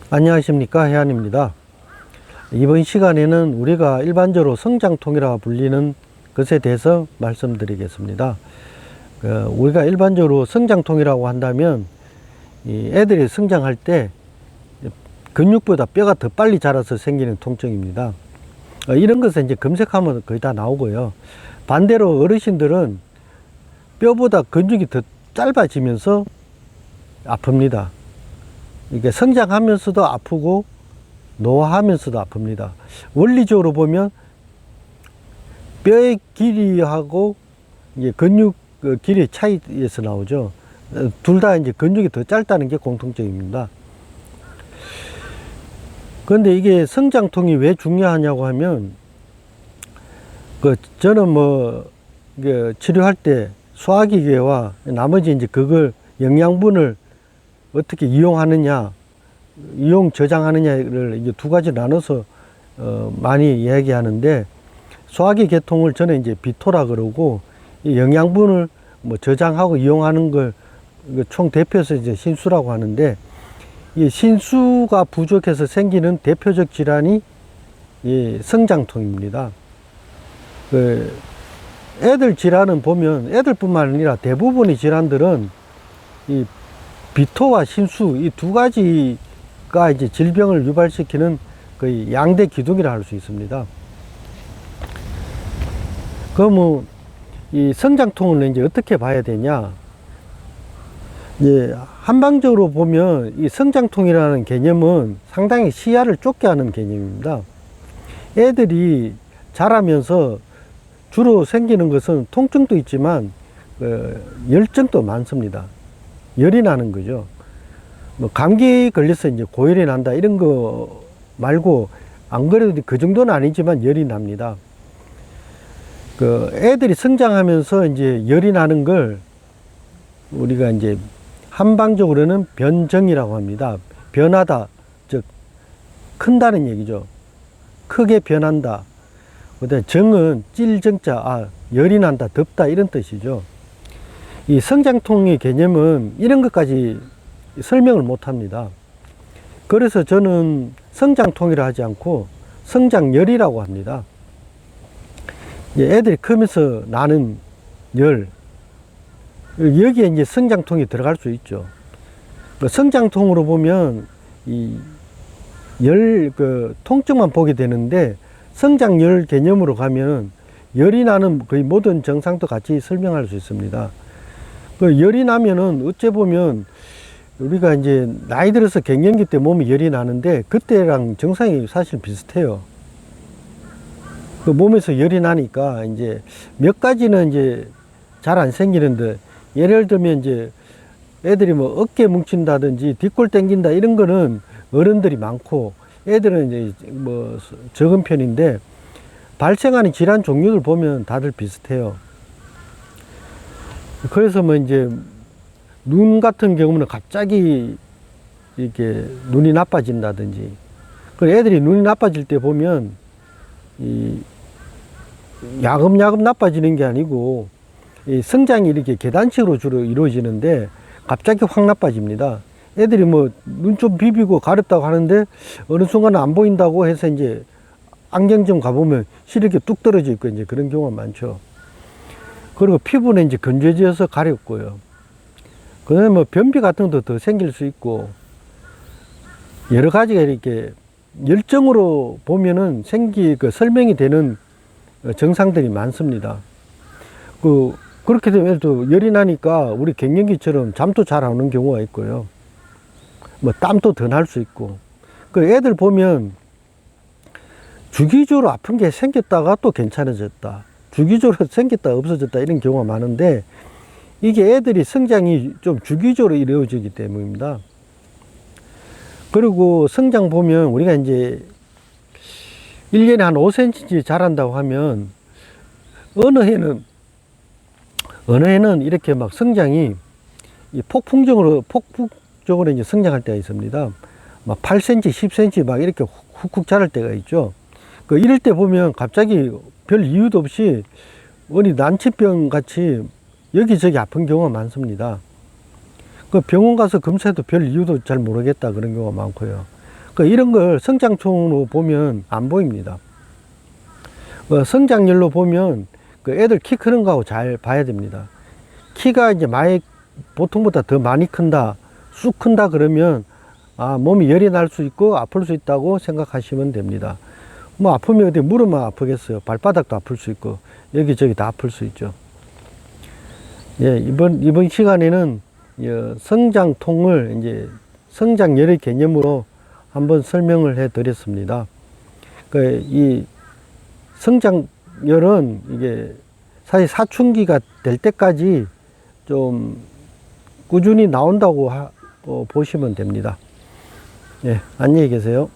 안녕하십니까, 해안입니다. 이번 시간에는 우리가 일반적으로 성장통이라 불리는 것에 대해서 말씀드리겠습니다. 우리가 일반적으로 성장통이라고 한다면 이 애들이 성장할 때 근육보다 뼈가 더 빨리 자라서 생기는 통증입니다. 이런 것은 이제 검색하면 거의 다 나오고요. 반대로 어르신들은 뼈보다 근육이 더 짧아지면서 아픕니다. 이게 성장하면서도 아프고 노화하면서도 아픕니다. 원리적으로 보면 뼈의 길이하고 이제 근육 길이의 차이에서 나오죠. 둘 다 이제 근육이 더 짧다는 게 공통점입니다. 그런데 이게 성장통이 왜 중요하냐고 하면, 저는 치료할 때 소화기계와 나머지 이제 그걸 영양분을 어떻게 이용하느냐, 이용 저장하느냐를 이제 두 가지 나눠서 많이 이야기하는데, 소화기 계통을 저는 이제 비토라 그러고, 이 영양분을 저장하고 이용하는 걸 총 대표해서 이제 신수라고 하는데, 이 신수가 부족해서 생기는 대표적 질환이 이 성장통입니다. 애들 질환은 보면 애들뿐만 아니라 대부분의 질환들은 이 비토와 신수 이 두 가지가 이제 질병을 유발시키는 거의 양대 기둥이라 할 수 있습니다. 그러면 이 성장통을 이제 어떻게 봐야 되냐? 한방적으로 보면 이 성장통이라는 개념은 상당히 시야를 좁게 하는 개념입니다. 애들이 자라면서 주로 생기는 것은 통증도 있지만 열증도 많습니다. 열이 나는 거죠. 감기 걸려서 이제 고열이 난다 이런 거 말고 안 그래도 그 정도는 아니지만 열이 납니다. 애들이 성장하면서 이제 열이 나는 걸 우리가 이제 한방적으로는 변정이라고 합니다. 변하다, 즉 큰다는 얘기죠. 크게 변한다. 그다음에 정은 찔정자, 열이 난다, 덥다 이런 뜻이죠. 이 성장통의 개념은 이런 것까지 설명을 못 합니다. 그래서 저는 성장통이라 하지 않고 성장열이라고 합니다. 애들이 크면서 나는 열, 여기에 이제 성장통이 들어갈 수 있죠. 성장통으로 보면 이 통증만 보게 되는데, 성장열 개념으로 가면 열이 나는 거의 모든 증상도 같이 설명할 수 있습니다. 열이 나면은 어째 보면 우리가 이제 나이 들어서 갱년기 때 몸이 열이 나는데 그때랑 증상이 사실 비슷해요. 몸에서 열이 나니까 이제 몇 가지는 이제 잘 안 생기는데, 예를 들면 이제 애들이 어깨 뭉친다든지 뒷골 당긴다 이런 거는 어른들이 많고 애들은 이제 적은 편인데, 발생하는 질환 종류를 보면 다들 비슷해요. 그래서 이제 눈 같은 경우는 갑자기 이렇게 눈이 나빠진다든지, 애들이 눈이 나빠질 때 보면 야금야금 나빠지는 게 아니고 이 성장이 이렇게 계단식으로 주로 이루어지는데 갑자기 확 나빠집니다. 애들이 눈 좀 비비고 가렵다고 하는데 어느 순간 안 보인다고 해서 이제 안경점 가보면 실이 이렇게 뚝 떨어져 있고 이제 그런 경우가 많죠. 그리고 피부는 이제 건조해져서 가렵고요. 그 다음에 변비 같은 것도 더 생길 수 있고, 여러 가지가 이렇게 열정으로 보면은 설명이 되는 증상들이 많습니다. 그렇게 되면 또 열이 나니까 우리 갱년기처럼 잠도 잘 안 오는 경우가 있고요. 땀도 더 날 수 있고. 애들 보면 주기적으로 아픈 게 생겼다가 또 괜찮아졌다, 주기적으로 생겼다가 없어졌다 이런 경우가 많은데, 이게 애들이 성장이 좀 주기적으로 이루어지기 때문입니다. 그리고 성장 보면 우리가 이제 1년에 한 5cm 자란다고 하면 어느 해는 이렇게 성장이 폭풍적으로 이제 성장할 때가 있습니다. 8cm, 10cm 이렇게 훅훅 자랄 때가 있죠. 이럴 때 보면 갑자기 별 이유도 없이 난치병 같이 여기저기 아픈 경우가 많습니다. 그 병원 가서 검사해도 별 이유도 잘 모르겠다 그런 경우가 많고요. 그 이런 걸 성장총으로 보면 안 보입니다. 성장열로 보면 그 애들 키 크는 거하고 잘 봐야 됩니다. 키가 이제 많이 보통보다 더 많이 큰다, 쑥 큰다 그러면 몸이 열이 날 수 있고 아플 수 있다고 생각하시면 됩니다. 뭐 아프면 어디 무릎만 아프겠어요. 발바닥도 아플 수 있고 여기저기 다 아플 수 있죠. 예, 이번 시간에는 성장통을 이제 성장열의 개념으로 한번 설명을 해 드렸습니다. 이 성장열은 이게 사실 사춘기가 될 때까지 좀 꾸준히 나온다고 보시면 됩니다. 예, 안녕히 계세요.